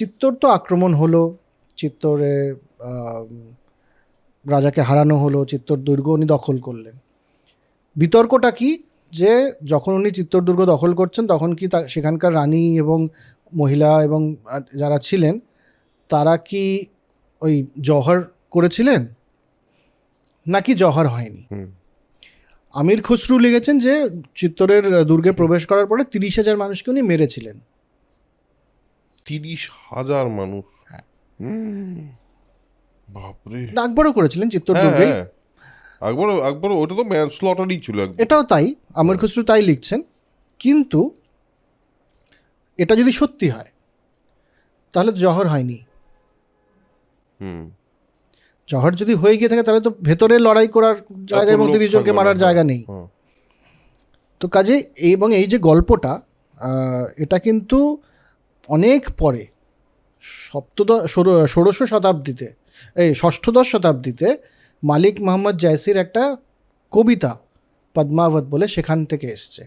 চিত্তোর তো আক্রমণ হলো, চিত্তোরে রাজাকে হারানো হলো, চিত্তোর দুর্গ উনি দখল করলেন। বিতর্কটা কি যে যখন উনি চিত্তোর দুর্গ দখল করছেন তখন কি সেখানকার রানী এবং মহিলা এবং যারা ছিলেন তারা কি ওই জহর করেছিলেন নাকি জহর হয়নি? আমির খসরু লিখেছেন যে চিত্তোরের দুর্গে প্রবেশ করার পরে 30,000 মানুষকে উনি মেরেছিলেন। 30,000 মানুষ? হ্যাঁ, বাপরে। আকবরও করেছিলেন চিত্তোর দুর্গে। আকবর ওটা তো ম্যানস্লটারই ছিল। এটাও তাই, আমির খসরু তাই লিখছেন। কিন্তু এটা যদি সত্যি হয় তাহলে তো জহর হয়নি। জহর যদি হয়ে গিয়ে থাকে তাহলে তো ভেতরে লড়াই করার জায়গায় মধ্যে 30 জনকে মারার জায়গা নেই। তো কাজে এবং এই যে গল্পটা এটা কিন্তু অনেক পরে ষোড়শ শতাব্দীতে, ষষ্ঠদশ শতাব্দীতে মালিক মোহাম্মদ জায়সির একটা কবিতা পদ্মাবত বলে সেখান থেকে এসছে।